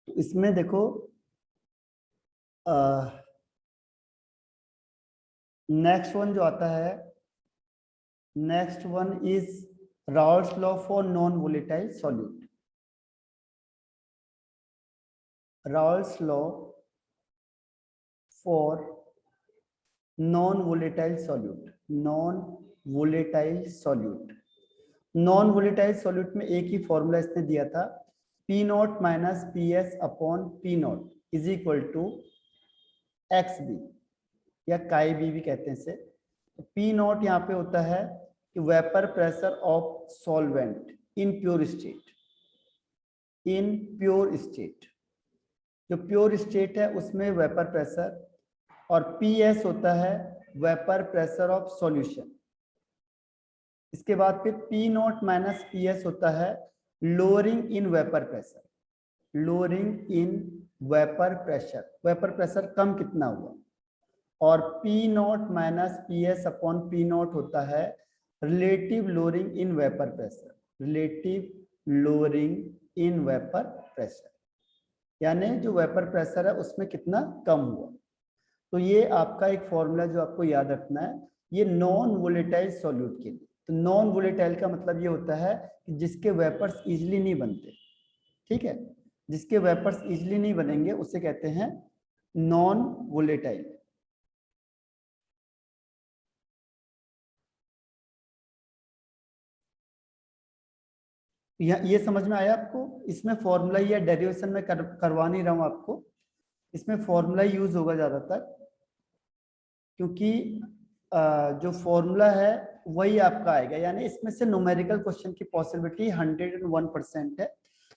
तो इसमें देखो नेक्स्ट वन जो आता है, next one is Raoult's law for non volatile solute. Raoult's law for non volatile solute. Non volatile solute, non volatile solute में एक ही फॉर्मूला इसने दिया था, P nought minus P S upon P nought is equal to X B या chi B भी कहते हैं इसे। तो पी नॉट यहाँ पे होता है कि vapour pressure of solvent in pure state. In pure state, जो प्योर स्टेट है उसमें वेपर प्रेशर, और पी एस होता है वेपर प्रेशर ऑफ सॉल्यूशन। इसके बाद फिर P nought minus P S होता है lowering in vapour pressure. Lowering in vapour pressure, vapour pressure कम कितना हुआ। और P nought minus P S upon P nought होता है relative lowering in vapour pressure. Relative lowering in vapour pressure, यानी जो वेपर प्रेशर है उसमें कितना कम हुआ। तो ये आपका एक फॉर्मूला जो आपको याद रखना है, ये नॉन वोलेटाइल सॉल्यूट के लिए। तो नॉन वोलेटाइल का मतलब ये होता है कि जिसके वेपर्स इजीली नहीं बनते, ठीक है, जिसके वेपर्स इजीली नहीं बनेंगे उसे कहते हैं नॉन वोलेटाइल। ये समझ में आया आपको? इसमें फॉर्मूला या डेरिवेशन में करवा नहीं रहा हूं आपको, इसमें फॉर्मूला यूज होगा ज्यादातर, क्योंकि जो फॉर्मूला है वही आपका आएगा। यानी इसमें से न्यूमेरिकल क्वेश्चन की पॉसिबिलिटी 101% है,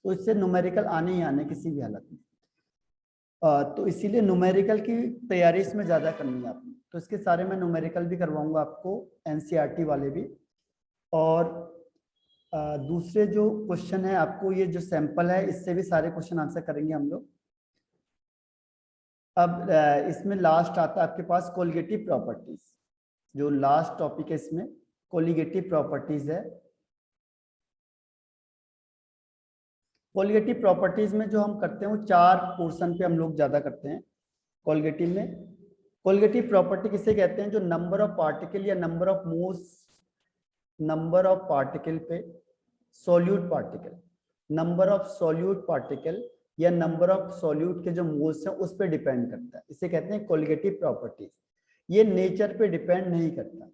तो इससे न्यूमेरिकल आने ही आने किसी भी हालत में। तो इसीलिए न्यूमेरिकल की तैयारी इसमें ज्यादा करनी है आपने। तो इसके सारे मैं न्यूमेरिकल भी करवाऊंगा आपको, एनसीईआरटी वाले भी। और दूसरे जो क्वेश्चन है आपको, ये जो सैंपल है इससे भी सारे क्वेश्चन आंसर करेंगे हम लोग। अब इसमें लास्ट आता है आपके पास कोलिगेटिव प्रॉपर्टीज। जो लास्ट टॉपिक है इसमें कोलिगेटिव प्रॉपर्टीज है। कोलिगेटिव प्रॉपर्टीज में जो हम करते हैं वो 4 पोर्शन पे हम लोग ज्यादा करते हैं कोलिगेटिव में। कोलिगेटिव प्रॉपर्टी किसे कहते हैं? जो नंबर ऑफ पार्टिकल या number of moles, number of particle पे solute particle, number of solute particle या नंबर ऑफ सॉल्यूट के जो मोल्स हैं उस पर डिपेंड करता है। इसे कहते हैं कोलिगेटिव प्रॉपर्टीज। ये नेचर पे डिपेंड नहीं करता,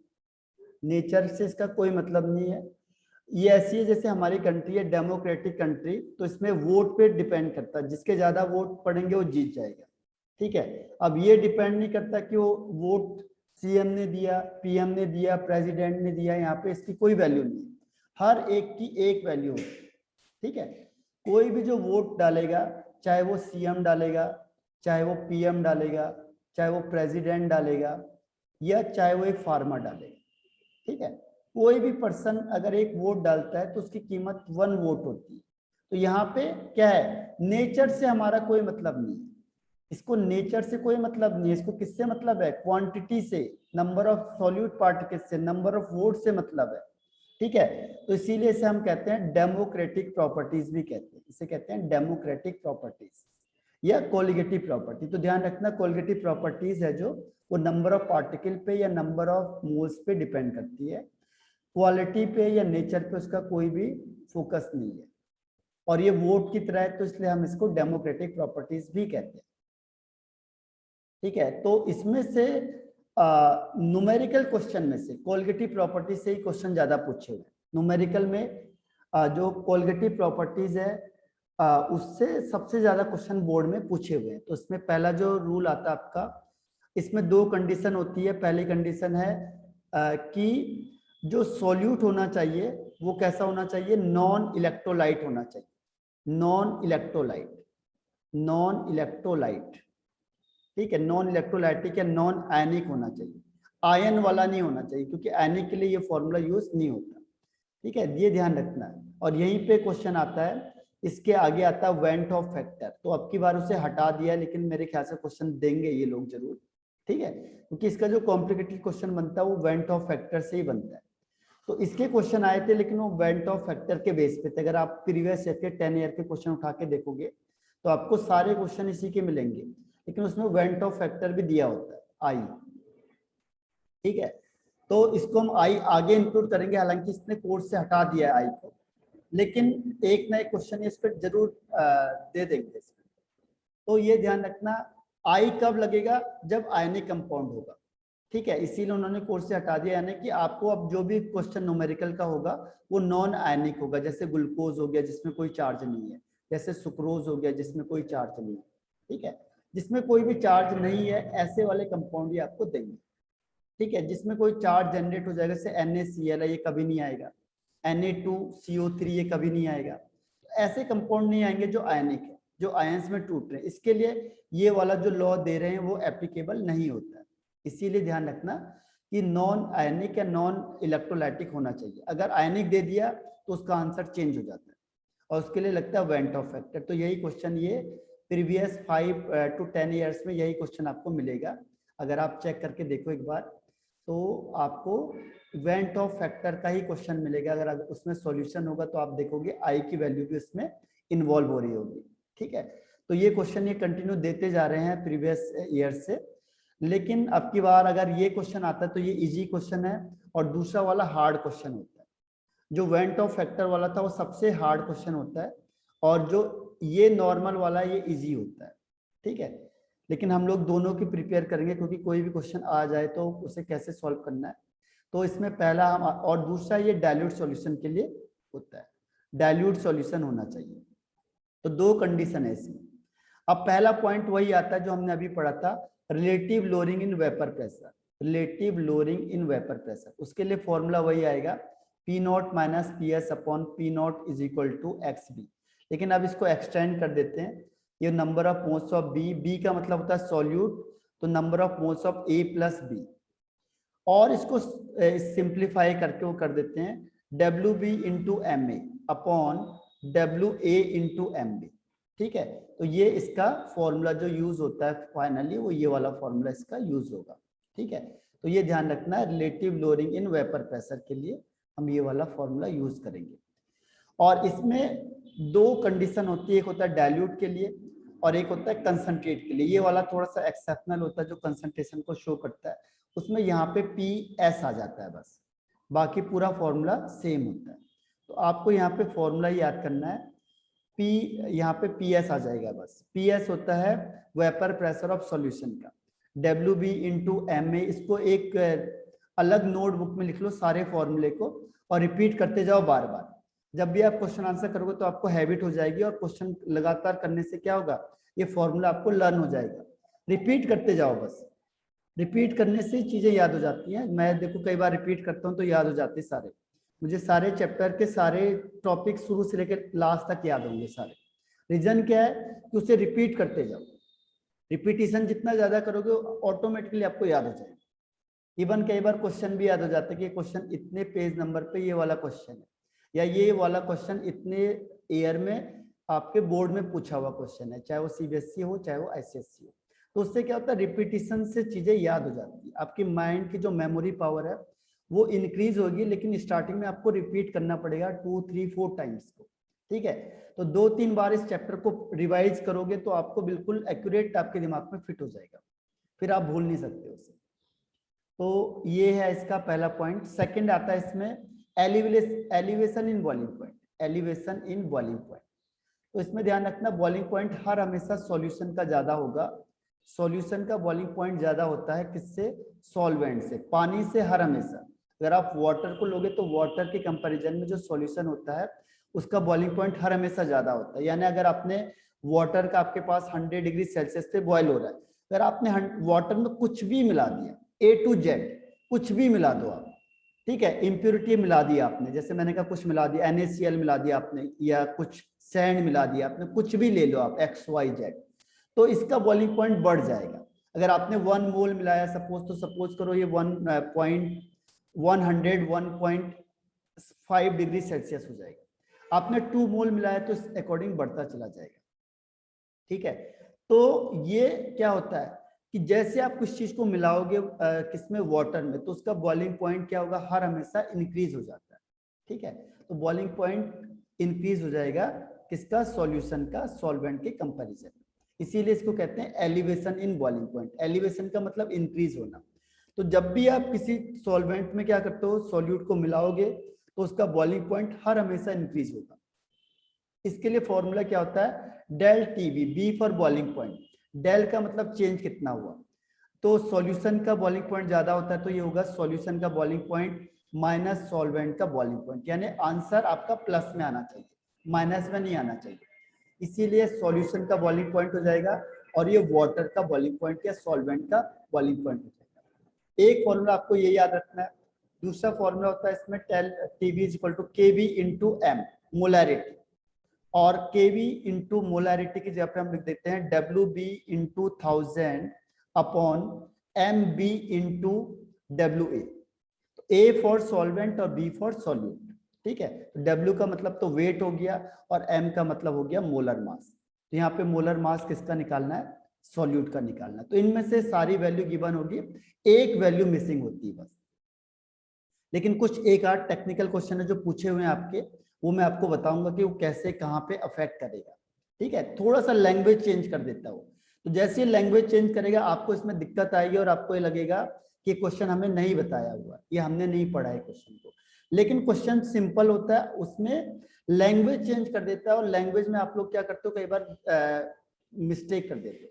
नेचर से इसका कोई मतलब नहीं है। ये ऐसी है जैसे हमारी कंट्री है डेमोक्रेटिक कंट्री, तो इसमें वोट पे डिपेंड करता है, जिसके ज्यादा वोट पड़ेंगे वो जीत जाएगा, ठीक है। अब ये डिपेंड नहीं करता कि वो वोट सीएम ने दिया, पीएम ने दिया, प्रेसिडेंट ने दिया, यहाँ पे इसकी कोई वैल्यू नहीं है। हर एक की एक वैल्यू है, ठीक है। कोई भी जो वोट डालेगा, चाहे वो सीएम डालेगा, चाहे वो पीएम डालेगा, चाहे वो प्रेसिडेंट डालेगा, या चाहे वो एक फार्मर डालेगा, ठीक है। कोई भी पर्सन अगर एक वोट डालता है तो उसकी कीमत 1 वोट होती है। तो यहाँ पे क्या है, नेचर से हमारा कोई मतलब नहीं है, इसको नेचर से कोई मतलब नहीं है। इसको किससे मतलब है? क्वांटिटी से, नंबर ऑफ सॉल्यूट पार्टिकल से, नंबर ऑफ वोट से मतलब है, ठीक है। तो इसीलिए इसे हम कहते हैं डेमोक्रेटिक प्रॉपर्टीज भी कहते हैं। इसे कहते हैं डेमोक्रेटिक प्रॉपर्टीज या कोलिगेटिव प्रॉपर्टी। तो ध्यान रखना, कोलिगेटिव प्रॉपर्टीज है जो वो नंबर ऑफ पार्टिकल पे या नंबर ऑफ मोल्स पे डिपेंड करती है, क्वालिटी पे या नेचर पे उसका कोई भी फोकस नहीं है। और ये वोट की तरह है, तो इसलिए हम इसको डेमोक्रेटिक प्रॉपर्टीज भी कहते हैं, ठीक है। तो इसमें से न्यूमेरिकल क्वेश्चन में से कोलिगेटिव प्रॉपर्टी से ही क्वेश्चन ज्यादा पूछे हुए। न्यूमेरिकल में जो कोलिगेटिव प्रॉपर्टीज है उससे सबसे ज्यादा क्वेश्चन बोर्ड में पूछे हुए हैं। तो इसमें पहला जो रूल आता है आपका, इसमें 2 कंडीशन होती है। पहली कंडीशन है कि जो सॉल्यूट होना चाहिए वो कैसा होना चाहिए? नॉन इलेक्ट्रोलाइट होना चाहिए। नॉन इलेक्ट्रोलाइट, नॉन इलेक्ट्रोलाइट, ठीक है। नॉन इलेक्ट्रोलाइटिक या नॉन आयनिक होना चाहिए, आयन वाला नहीं होना चाहिए, क्योंकि आयनिक के लिए ये फॉर्मूला यूज नहीं होता, ठीक है। ये ध्यान रखना है। और यहीं पे क्वेश्चन आता है, इसके आगे आता है वेंट ऑफ फैक्टर। तो अब की बार उसे हटा दिया, लेकिन मेरे ख्याल से क्वेश्चन देंगे ये लोग जरूर, ठीक है, क्योंकि इसका जो कॉम्प्लिकेटेड क्वेश्चन बनता है वो वेंट ऑफ फैक्टर से ही बनता है। तो इसके क्वेश्चन आए थे, लेकिन वो वेंट ऑफ फैक्टर के बेस पे थे। अगर आप प्रीवियस ईयर के 10 ईयर के क्वेश्चन उठा के देखोगे तो आपको सारे क्वेश्चन इसी के मिलेंगे, लेकिन उसमें वेंट ऑफ फैक्टर भी दिया होता है आई, ठीक है। तो इसको हम आई आगे इंक्लूड करेंगे, हालांकि इसने कोर्स से हटा दिया है आई को, लेकिन एक ना एक क्वेश्चन इस पर जरूर दे देंगे इसमें। तो ये ध्यान रखना, आई कब लगेगा, जब आयनिक कंपाउंड होगा, ठीक है। इसीलिए उन्होंने कोर्स से हटा दिया, यानी कि आपको अब जो भी क्वेश्चन न्यूमेरिकल का होगा वो नॉन आयनिक होगा, जैसे ग्लूकोज हो गया जिसमें कोई चार्ज नहीं है, जैसे सुक्रोज हो गया जिसमें कोई चार्ज नहीं है, ठीक है। जिसमें कोई भी चार्ज नहीं है ऐसे वाले कंपाउंड ही आपको देंगे, ठीक है। जिसमें कोई चार्ज जनरेट हो जाएगा, जैसे NaCl है, ये कभी नहीं आएगा, Na2CO3 ये कभी नहीं आएगा। ऐसे कंपाउंड नहीं आएंगे जो आयनिक है, जो आयंस में टूट रहे हैं, इसके लिए ये वाला जो लॉ दे रहे हैं वो एप्लीकेबल नहीं होता है। इसीलिए ध्यान रखना कि नॉन आयनिक या नॉन इलेक्ट्रोलाइटिक होना चाहिए। अगर आयनिक दे दिया तो उसका आंसर चेंज हो जाता है और उसके लिए लगता है वेंट ऑफ फैक्टर। तो यही क्वेश्चन ये प्रीवियस 5 to 10 ईयर्स में यही क्वेश्चन आपको मिलेगा। अगर आप चेक करके देखो एक बार तो आपको वेंट ऑफ फैक्टर का ही क्वेश्चन मिलेगा। अगर उसमें सॉल्यूशन होगा तो आप देखोगे आई की वैल्यू भी उसमें इन्वॉल्व हो रही होगी, ठीक है। तो ये क्वेश्चन ये कंटिन्यू देते जा रहे हैं प्रीवियस ईयर से, लेकिन अब की बार अगर ये क्वेश्चन आता है तो ये इजी क्वेश्चन है और दूसरा वाला हार्ड क्वेश्चन होता है। जो वेंट ऑफ फैक्टर वाला था वो सबसे हार्ड क्वेश्चन होता है और जो ये नॉर्मल वाला ये इजी होता है, ठीक है। लेकिन हम लोग दोनों की प्रिपेयर करेंगे क्योंकि कोई भी क्वेश्चन आ जाए तो उसे कैसे सॉल्व करना है। तो इसमें पहला हम, और दूसरा ये डाइल्यूट सॉल्यूशन के लिए होता है, डाइल्यूट सॉल्यूशन होना चाहिए। तो दो कंडीशन है इसमें। अब पहला पॉइंट वही आता है जो हमने अभी पढ़ा था, relative lowering in vapour pressure. Relative lowering in vapour pressure, उसके लिए फॉर्मूला वही आएगा P0 minus PS upon P0 is equal to XB। लेकिन अब इसको एक्सटेंड कर देते हैं, ये number of moles of B का मतलब होता है सॉल्यूट, तो number of moles of A plus B, और इसको सिंप्लीफाई करके वो कर देते हैं WB into MA upon WA into MB, ठीक है। तो ये इसका फॉर्मूला जो यूज होता है फाइनली वो ये वाला फॉर्मूला इसका यूज होगा, ठीक है। तो ये ध्यान रखना है, relative lowering in vapour pressure के लिए हम ये वाला फॉर्मूला यूज करेंगे। और इसमें दो कंडीशन होती है, एक होता है डाइल्यूट के लिए और एक होता है कंसंट्रेट के लिए। ये वाला थोड़ा सा एक्सेप्शनल होता है जो कंसंट्रेशन को शो करता है, उसमें यहाँ पे PS आ जाता है बस, बाकी पूरा फॉर्मूला सेम होता है। तो आपको यहाँ पे फॉर्मूला याद करना है, P यहाँ पे PS आ जाएगा बस। PS होता है वेपर प्रेशर ऑफ सॉल्यूशन का, WB इंटू MA। इसको एक अलग नोटबुक में लिख लो सारे फॉर्मूले को और रिपीट करते जाओ बार बार। जब भी आप क्वेश्चन आंसर करोगे तो आपको हैबिट हो जाएगी और क्वेश्चन लगातार करने से क्या होगा, ये फॉर्मूला आपको लर्न हो जाएगा। रिपीट करते जाओ बस, रिपीट करने से चीजें याद हो जाती हैं। मैं देखो कई बार रिपीट करता हूँ तो याद हो जाते सारे, मुझे सारे चैप्टर के सारे टॉपिक शुरू से लेकर लास्ट तक याद होंगे सारे। रीजन क्या है कि उसे रिपीट करते जाओ, रिपीटिशन जितना ज्यादा करोगे ऑटोमेटिकली आपको याद हो जाएगा। इवन कई बार क्वेश्चन भी याद हो जाता है कि क्वेश्चन इतने पेज नंबर पे ये वाला क्वेश्चन है, या ये वाला क्वेश्चन इतने ईयर में आपके बोर्ड में पूछा हुआ क्वेश्चन है, चाहे वो CBSE हो चाहे वो ICSE हो। तो उससे क्या होता है, रिपीटिशन से चीजें याद हो जाती है, आपकी माइंड की जो मेमोरी पावर है वो इंक्रीज होगी। लेकिन स्टार्टिंग में आपको रिपीट करना पड़ेगा 2, 3, 4 टाइम्स को, ठीक है। तो 2-3 बार इस चैप्टर को रिवाइज करोगे तो आपको बिल्कुल एक्यूरेट आपके दिमाग में फिट हो जाएगा, फिर आप भूल नहीं सकते उसे। तो ये है इसका पहला पॉइंट। सेकंड आता है इसमें elevation in boiling point, elevation in boiling point. तो इसमें ध्यान रखना बॉइलिंग पॉइंट हर हमेशा सॉल्यूशन का ज्यादा होगा। सॉल्यूशन का बॉइलिंग पॉइंट ज्यादा होता है किससे, सॉल्वेंट से, पानी से हर हमेशा। अगर आप वाटर को लोगे तो वाटर के कंपैरिजन में जो सॉल्यूशन होता है उसका बॉइलिंग पॉइंट हर हमेशा ज्यादा होता है। यानी अगर आपने वाटर का आपके पास 100 डिग्री सेल्सियस पे बॉयल हो रहा है, अगर आपने वाटर में कुछ भी मिला दिया, A to Z कुछ भी मिला दो आप, ठीक है, इम्प्योरिटी मिला दिया आपने, जैसे मैंने कहा कुछ मिला दिया, NaCl मिला दिया आपने, या कुछ सैंड मिला दिया आपने, कुछ भी ले लो आप XYZ, तो इसका बॉइलिंग पॉइंट बढ़ जाएगा। अगर आपने 1 मोल मिलाया सपोज, तो सपोज करो ये 1.5 डिग्री सेल्सियस हो जाएगा। आपने 2 मोल मिलाया तो इस अकॉर्डिंग बढ़ता चला जाएगा, ठीक है। तो ये क्या होता है कि जैसे आप कुछ चीज को मिलाओगे किसमें, वाटर में, तो उसका बॉइलिंग पॉइंट क्या होगा, हर हमेशा इंक्रीज हो जाता है, ठीक है। तो बॉइलिंग पॉइंट इंक्रीज हो जाएगा किसका, सॉल्यूशन का सॉल्वेंट के कंपैरिजन। इसीलिए इसको कहते हैं elevation in boiling point. Elevation का मतलब इंक्रीज होना। तो जब भी आप किसी सॉल्वेंट में क्या करते हो, सॉल्यूट को मिलाओगे, तो उसका बॉइलिंग पॉइंट हर हमेशा इंक्रीज होगा। इसके लिए फॉर्मूला क्या होता है, del TB, B for boiling point. Del का मतलब चेंज कितना हुआ, तो सॉल्यूशन का बॉइलिंग पॉइंट ज्यादा होता है तो ये होगा सॉल्यूशन का बॉइलिंग पॉइंट माइनस सॉल्वेंट का बॉइलिंग पॉइंट, यानी आंसर आपका प्लस में आना चाहिए, माइनस में नहीं आना चाहिए। इसीलिए सॉल्यूशन का बॉइलिंग पॉइंट हो जाएगा और ये वाटर का बॉइलिंग पॉइंट या सॉल्वेंट का बॉइलिंग पॉइंट हो जाएगा। एक फॉर्मूला आपको ये याद रखना है। दूसरा फॉर्मूला होता है इसमें TB is equal to KB into M, molarity. और केवी इंटू मोलैरिटी की जगह पे हम लिख देते हैं W B into 1000 upon M B into W A. A for solvent और बी फॉर सॉल्यूट, ठीक है। डब्ल्यू का मतलब तो वेट हो गया और एम का मतलब हो गया मोलर मास। तो यहाँ पे मोलर मास किसका निकालना है, सॉल्यूट का निकालना है। तो इनमें से सारी वैल्यू गिवन होगी, एक वैल्यू मिसिंग होती है बस। लेकिन कुछ एक आध टेक्निकल क्वेश्चन है जो पूछे हुए हैं आपके, वो मैं आपको बताऊंगा कि वो कैसे कहाँ पे अफेक्ट करेगा, ठीक है। थोड़ा सा लैंग्वेज चेंज कर देता हूँ, तो जैसे ही लैंग्वेज चेंज करेगा आपको इसमें दिक्कत आएगी और आपको ये लगेगा कि क्वेश्चन हमें नहीं बताया हुआ, ये हमने नहीं पढ़ा है क्वेश्चन को। लेकिन क्वेश्चन सिंपल होता है, उसमें लैंग्वेज चेंज कर देता है और लैंग्वेज में आप लोग क्या करते हो, कई बार मिस्टेक कर देते हो।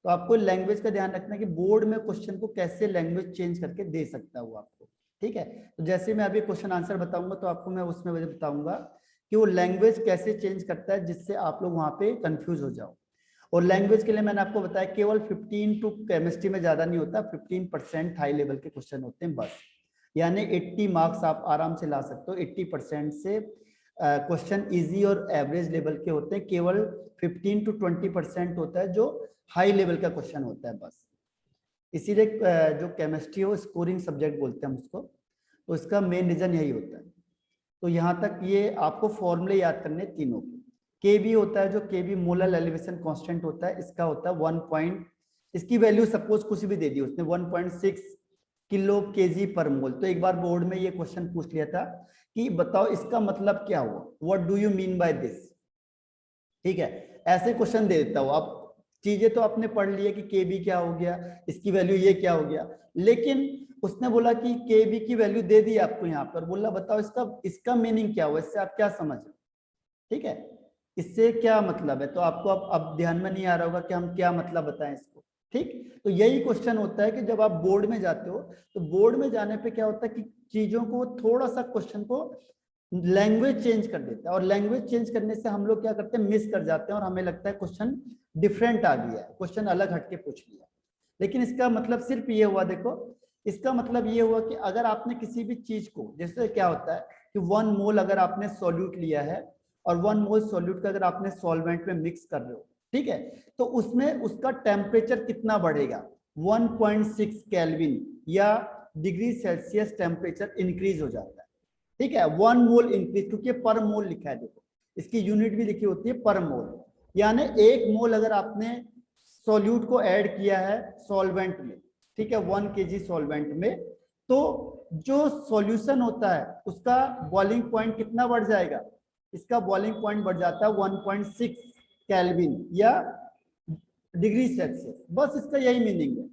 तो आपको लैंग्वेज का ध्यान रखना है कि बोर्ड में क्वेश्चन को कैसे लैंग्वेज चेंज करके दे सकता है वो आपको, ठीक है। तो जैसे मैं अभी क्वेश्चन आंसर बताऊंगा तो आपको मैं उसमें बताऊंगा कि वो लैंग्वेज कैसे चेंज करता है जिससे आप लोग वहां पे कंफ्यूज हो जाओ। और लैंग्वेज के लिए मैंने आपको बताया केवल 15 टू केमिस्ट्री में ज्यादा नहीं होता, 15% हाई लेवल के क्वेश्चन होते हैं बस। यानी 80 मार्क्स आप आराम से ला सकते हो। 80% से क्वेश्चन इजी और एवरेज लेवल के होते हैं, केवल 15 टू 20% होता है जो हाई लेवल का क्वेश्चन होता है बस। इसीलिए जो केमिस्ट्री हो स्कोरिंग सब्जेक्ट बोलते हैं हम उसको, तो इसका मेन रीजन यही होता है। तो यहाँ तक ये आपको फॉर्मूले याद करने तीनों के। के बी होता है, जो के बी मोलर एलिवेशन कांस्टेंट होता है, इसका होता है 1 पॉइंट, इसकी वैल्यू सपोज कुछ भी दे दी उसने 1.6 किलो केजी पर मोल। तो एक बार बोर्ड में ये क्वेश्चन पूछ लिया था कि बताओ इसका मतलब क्या हुआ, what do you mean by this, ठीक है। ऐसे क्वेश्चन दे देता हूँ। अब चीजें तो आपने पढ़ ली है कि के बी क्या हो गया, इसकी वैल्यू ये क्या हो गया, लेकिन उसने बोला कि के बी की वैल्यू दे दी आपको यहाँ पर, बोला बताओ इसका मीनिंग क्या हुआ, इससे आप क्या समझ रहे, ठीक है, इससे क्या मतलब है। तो आपको अब ध्यान में नहीं आ रहा होगा कि हम क्या मतलब बताएं इसको, ठीक। तो यही क्वेश्चन होता है कि जब आप बोर्ड में जाते हो तो बोर्ड में जाने पे क्या होता है कि चीजों को थोड़ा सा क्वेश्चन को लैंग्वेज चेंज कर देता है, और लैंग्वेज चेंज करने से हम लोग क्या करते हैं, मिस कर जाते हैं और हमें लगता है क्वेश्चन डिफरेंट आ गया है, क्वेश्चन अलग हटके पूछ लिया। लेकिन इसका मतलब सिर्फ ये हुआ, देखो इसका मतलब ये हुआ कि अगर आपने किसी भी चीज को, जैसे क्या होता है कि 1 मोल अगर आपने सॉल्यूट लिया है और 1 मोल सॉल्यूट का अगर आपने सॉल्वेंट में मिक्स कर रहे हो, ठीक है, तो उसमें उसका टेम्परेचर कितना बढ़ेगा, 1.6 केल्विन या डिग्री सेल्सियस टेम्परेचर इंक्रीज हो जाता है, ठीक है। 1 मोल इंक्रीज, क्योंकि पर मोल लिखा है, देखो इसकी यूनिट भी लिखी होती है पर मोल। यानी 1 मोल अगर आपने सॉल्यूट को ऐड किया है सॉल्वेंट में, ठीक है, 1 केजी सॉल्वेंट में, तो जो सॉल्यूशन होता है उसका बॉइलिंग पॉइंट कितना बढ़ जाएगा, इसका बॉइलिंग पॉइंट बढ़ जाता है 1.6 केल्विन या डिग्री सेल्सियस। बस इसका यही मीनिंग है।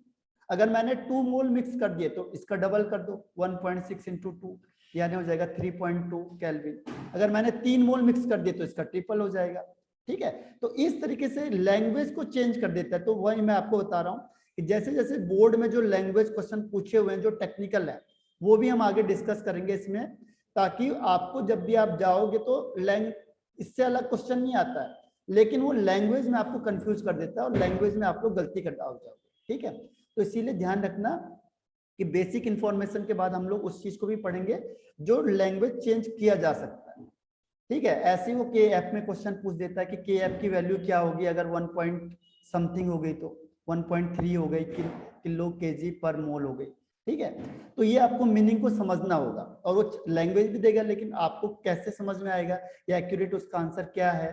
अगर मैंने 2 मोल मिक्स कर दिए तो इसका डबल कर दो, 1.6 इंटू 2 यानी हो जाएगा 3.2 केल्विन। अगर मैंने 3 मोल मिक्स कर दिए तो इसका ट्रिपल हो जाएगा, ठीक है। तो इस तरीके से लैंग्वेज को चेंज कर देता है। तो वही मैं आपको बता रहा हूँ कि जैसे जैसे बोर्ड में जो लैंग्वेज क्वेश्चन पूछे हुए हैं जो टेक्निकल है, वो भी हम आगे डिस्कस करेंगे इसमें, ताकि आपको जब भी आप जाओगे तो इससे अलग क्वेश्चन नहीं आता है, लेकिन वो लैंग्वेज में आपको कंफ्यूज कर देता है और लैंग्वेज में आप लोग गलती कर जाओगे, ठीक है। तो इसीलिए ध्यान रखना कि बेसिक इंफॉर्मेशन के बाद हम लोग उस चीज को भी पढ़ेंगे जो लैंग्वेज चेंज किया जा सकता है, ठीक है। ऐसे ही वो के एफ में क्वेश्चन पूछ देता है कि के एफ की वैल्यू क्या होगी अगर 1 पॉइंट समथिंग हो गई, तो 1.3 हो गई, किलो केजी पर मोल हो गई, ठीक है। तो ये आपको मीनिंग को समझना होगा, और वो लैंग्वेज भी देगा, लेकिन आपको कैसे समझ में आएगा या एक्यूरेट उसका आंसर क्या है।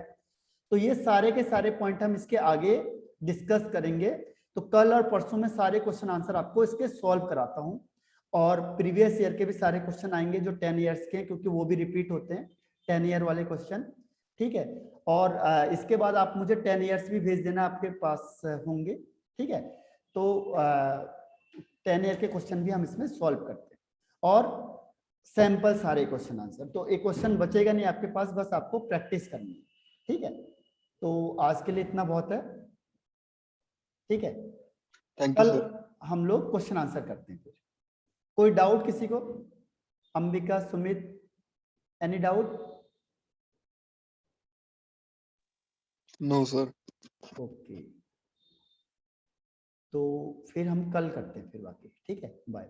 तो ये सारे के सारे पॉइंट हम इसके आगे डिस्कस करेंगे। तो कल और परसों में सारे क्वेश्चन आंसर आपको इसके सॉल्व कराता हूँ, और प्रीवियस ईयर के भी सारे क्वेश्चन आएंगे जो 10 ईयर्स के हैं, क्योंकि वो भी रिपीट होते हैं 10 ईयर वाले क्वेश्चन। ठीक है। और इसके बाद आप मुझे 10 ईयर्स भी भेज देना, आपके पास होंगे, ठीक है। तो 10 ईयर के क्वेश्चन भी हम इसमें सॉल्व करते हैं, और सैंपल सारे क्वेश्चन आंसर। तो एक क्वेश्चन बचेगा नहीं आपके पास, बस आपको प्रैक्टिस करनी है, ठीक है। तो आज के लिए इतना बहुत है, ठीक है। थैंक यू कल सर। हम लोग क्वेश्चन आंसर करते हैं। फिर कोई डाउट किसी को? Ambika, Sumit, any doubt? No sir. Okay, तो फिर हम कल करते हैं फिर बाकी, ठीक है। बाय।